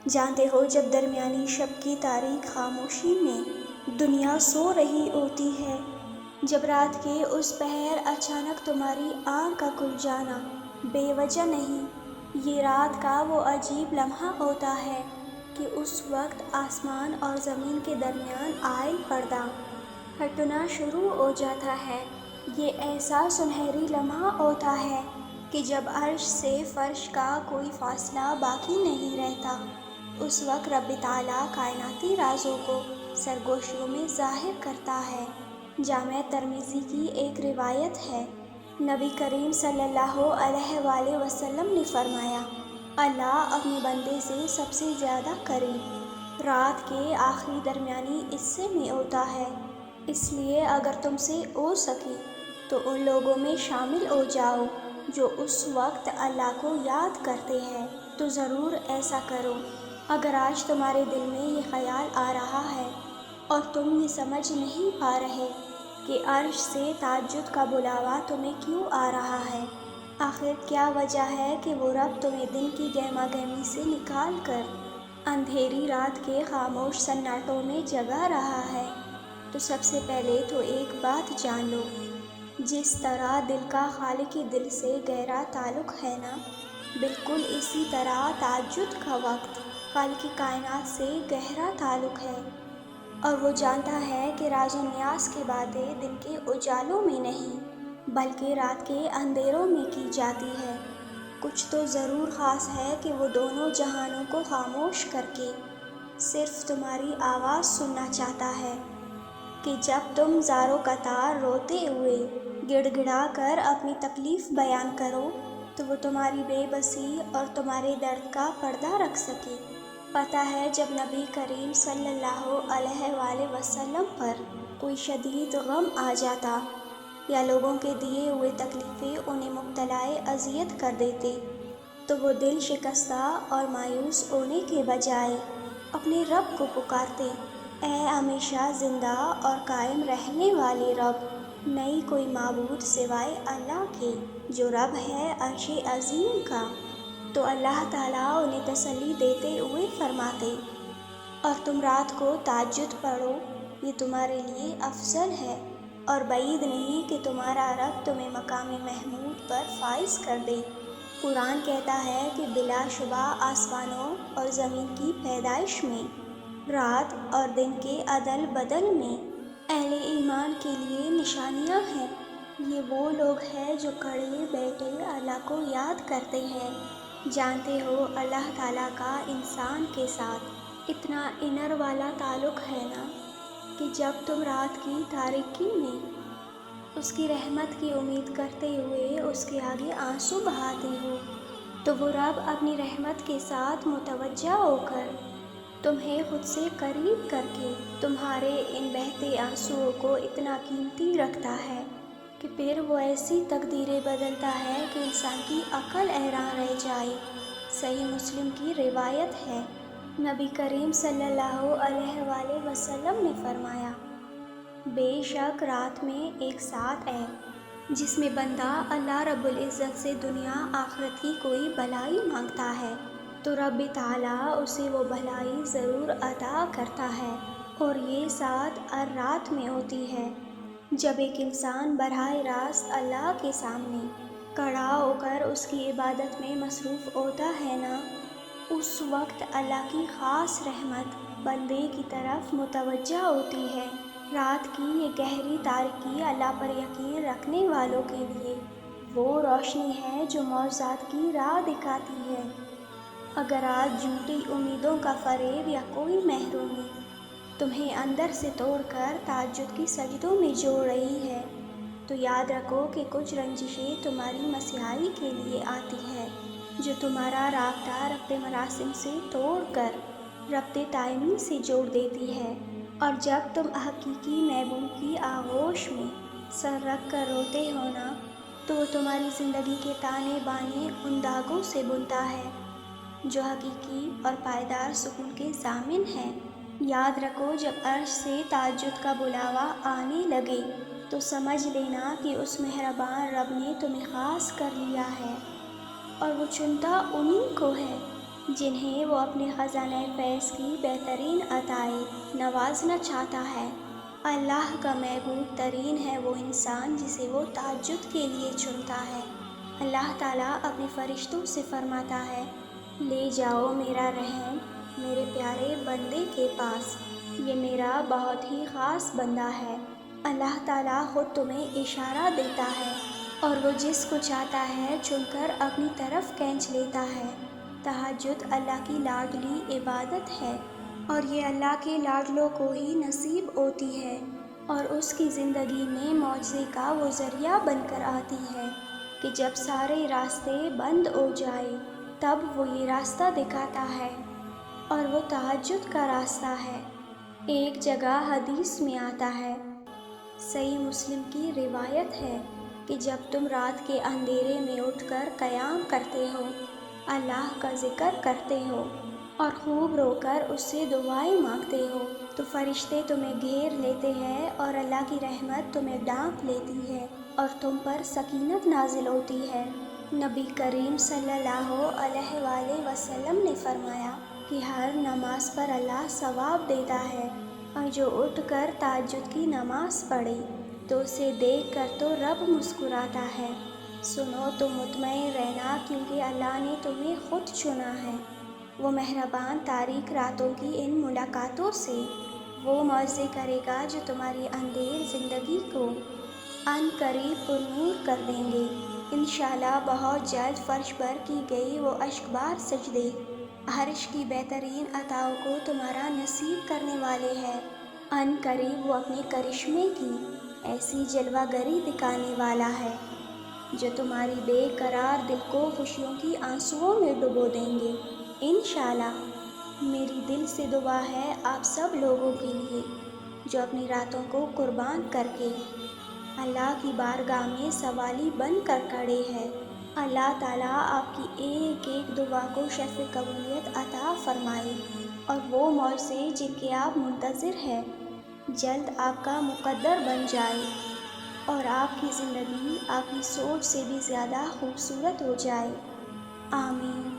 جانتے ہو جب درمیانی شب کی تاریک خاموشی میں دنیا سو رہی ہوتی ہے، جب رات کے اس پہر اچانک تمہاری آنکھ کا کھل جانا بے وجہ نہیں، یہ رات کا وہ عجیب لمحہ ہوتا ہے کہ اس وقت آسمان اور زمین کے درمیان آئل پردہ ہٹنا شروع ہو جاتا ہے۔ یہ ایسا سنہری لمحہ ہوتا ہے کہ جب عرش سے فرش کا کوئی فاصلہ باقی نہیں رہتا، اس وقت رب تعالیٰ کائناتی رازوں کو سرگوشیوں میں ظاہر کرتا ہے۔ جامع ترمذی کی ایک روایت ہے، نبی کریم صلی اللہ علیہ وآلہ وسلم نے فرمایا، اللہ اپنے بندے سے سب سے زیادہ قریب رات کے آخری درمیانی حصے میں ہوتا ہے، اس لیے اگر تم سے ہو سکے تو ان لوگوں میں شامل ہو جاؤ جو اس وقت اللہ کو یاد کرتے ہیں، تو ضرور ایسا کرو۔ اگر آج تمہارے دل میں یہ خیال آ رہا ہے اور تم یہ سمجھ نہیں پا رہے کہ عرش سے تہجد کا بلاوا تمہیں کیوں آ رہا ہے، آخر کیا وجہ ہے کہ وہ رب تمہیں دن کی گہما گہمی سے نکال کر اندھیری رات کے خاموش سناٹوں میں جگا رہا ہے، تو سب سے پہلے تو ایک بات جان لو، جس طرح دل کا خالق کے دل سے گہرا تعلق ہے نا، بالکل اسی طرح تہجد کا وقت خالق کائنات سے گہرا تعلق ہے، اور وہ جانتا ہے کہ راز و نیاز کی باتیں دن کے اجالوں میں نہیں بلکہ رات کے اندھیروں میں کی جاتی ہے۔ کچھ تو ضرور خاص ہے کہ وہ دونوں جہانوں کو خاموش کر کے صرف تمہاری آواز سننا چاہتا ہے، کہ جب تم زار و قطار روتے ہوئے گڑ گڑا کر اپنی تکلیف بیان کرو تو وہ تمہاری بے بسی اور تمہارے درد کا پردہ رکھ سکے۔ پتہ ہے جب نبی کریم صلی اللہ علیہ وآلہ وسلم پر کوئی شدید غم آ جاتا یا لوگوں کے دیے ہوئے تکلیفیں انہیں مبتلا اذیت کر دیتے، تو وہ دل شکستہ اور مایوس ہونے کے بجائے اپنے رب کو پکارتے، اے ہمیشہ زندہ اور قائم رہنے والے رب، نہیں کوئی معبود سوائے اللہ کے جو رب ہے عرش عظیم کا۔ تو اللہ تعالیٰ انہیں تسلی دیتے ہوئے فرماتے، اور تم رات کو تہجد پڑھو، یہ تمہارے لیے افضل ہے، اور بعید نہیں کہ تمہارا رب تمہیں مقام محمود پر فائز کر دے۔ قرآن کہتا ہے کہ بلا شبہ آسمانوں اور زمین کی پیدائش میں، رات اور دن کے عدل بدل میں اہل ایمان کے لیے نشانیاں ہیں۔ یہ وہ لوگ ہیں جو کھڑے بیٹھے اللہ کو یاد کرتے ہیں۔ جانتے ہو اللہ تعالیٰ کا انسان کے ساتھ اتنا انر والا تعلق ہے نا، کہ جب تم رات کی تاریکی میں اس کی رحمت کی امید کرتے ہوئے اس کے آگے آنسو بہاتے ہو، تو وہ رب اپنی رحمت کے ساتھ متوجہ ہو کر تمہیں خود سے قریب کر کے تمہارے ان بہتے آنسوؤں کو اتنا قیمتی رکھتا ہے کہ پھر وہ ایسی تقدیریں بدلتا ہے کہ انسان کی عقل حیران رہ جائے۔ صحیح مسلم کی روایت ہے، نبی کریم صلی اللہ علیہ وآلہ وسلم نے فرمایا، بے شک رات میں ایک ساتھ ہے جس میں بندہ اللہ رب العزت سے دنیا آخرت کی کوئی بھلائی مانگتا ہے تو رب تعالیٰ اسے وہ بھلائی ضرور عطا کرتا ہے، اور یہ ساتھ ہر رات میں ہوتی ہے جب ایک انسان براہ راست اللہ کے سامنے کھڑا ہو کر اس کی عبادت میں مصروف ہوتا ہے نا، اس وقت اللہ کی خاص رحمت بندے کی طرف متوجہ ہوتی ہے۔ رات کی یہ گہری تاریکی اللہ پر یقین رکھنے والوں کے لیے وہ روشنی ہے جو معجزات کی راہ دکھاتی ہے۔ اگر آج جھوٹی امیدوں کا فریب یا کوئی محرومی تمہیں اندر سے توڑ کر تہجد کی سجدوں میں جوڑ رہی ہے، تو یاد رکھو کہ کچھ رنجشیں تمہاری مسیحائی کے لیے آتی ہے جو تمہارا رابطہ ربط مراسم سے توڑ کر ربط دائمی سے جوڑ دیتی ہے، اور جب تم حقیقی محبوب کی آغوش میں سر رکھ کر روتے ہو نا، تو وہ تمہاری زندگی کے تانے بانے ان داغوں سے بنتا ہے جو حقیقی اور پائیدار سکون کے ضامن ہیں۔ یاد رکھو جب عرش سے تہجد کا بلاوا آنے لگے تو سمجھ لینا کہ اس مہربان رب نے تمہیں خاص کر لیا ہے، اور وہ چنتا انہی کو ہے جنہیں وہ اپنے خزانہ فیض کی بہترین عطائیں نوازنا چاہتا ہے۔ اللہ کا محبوب ترین ہے وہ انسان جسے وہ تہجد کے لیے چنتا ہے۔ اللہ تعالیٰ اپنے فرشتوں سے فرماتا ہے، لے جاؤ میرا رحم میرے پیارے بندے کے پاس، یہ میرا بہت ہی خاص بندہ ہے۔ اللہ تعالیٰ خود تمہیں اشارہ دیتا ہے اور وہ جس کو چاہتا ہے چن کر اپنی طرف کھینچ لیتا ہے۔ تہجد اللہ کی لاڈلی عبادت ہے اور یہ اللہ کے لاڈلوں کو ہی نصیب ہوتی ہے، اور اس کی زندگی میں معجزے کا وہ ذریعہ بن کر آتی ہے کہ جب سارے راستے بند ہو جائے تب وہ یہ راستہ دکھاتا ہے، اور وہ تہجد کا راستہ ہے۔ ایک جگہ حدیث میں آتا ہے، صحیح مسلم کی روایت ہے کہ جب تم رات کے اندھیرے میں اٹھ کر قیام کرتے ہو، اللہ کا ذکر کرتے ہو اور خوب رو کر اس سے دعائیں مانگتے ہو تو فرشتے تمہیں گھیر لیتے ہیں اور اللہ کی رحمت تمہیں ڈھانپ لیتی ہے اور تم پر سکینت نازل ہوتی ہے۔ نبی کریم صلی اللہ علیہ وآلہ وسلم نے فرمایا کہ ہر نماز پر اللہ ثواب دیتا ہے، اور جو اٹھ کر تہجد کی نماز پڑھے تو اسے دیکھ کر تو رب مسکراتا ہے۔ سنو تو مطمئن رہنا کیونکہ اللہ نے تمہیں خود چنا ہے۔ وہ مہربان تاریک راتوں کی ان ملاقاتوں سے وہ معجزے کرے گا جو تمہاری اندھیر زندگی کو عن قریب پرنور کر دیں گے۔ انشاءاللہ بہت جلد فرش پر کی گئی وہ اشکبار سجدے عرش کی بہترین عطاؤں کو تمہارا نصیب کرنے والے ہیں۔ عن قریب وہ اپنے کرشمے کی ایسی جلوہ گری دکھانے والا ہے جو تمہاری بے قرار دل کو خوشیوں کی آنسوؤں میں ڈبو دیں گے۔ انشاءاللہ میری دل سے دعا ہے آپ سب لوگوں کے لیے جو اپنی راتوں کو قربان کر کے اللہ کی بارگاہ میں سوالی بن کر کھڑے ہیں۔ اللہ تعالیٰ آپ کی ایک ایک دعا کو شرف قبولیت عطا فرمائے اور وہ معجزے جن کے آپ منتظر ہیں جلد آپ کا مقدر بن جائے اور آپ کی زندگی آپ کی سوچ سے بھی زیادہ خوبصورت ہو جائے۔ آمین۔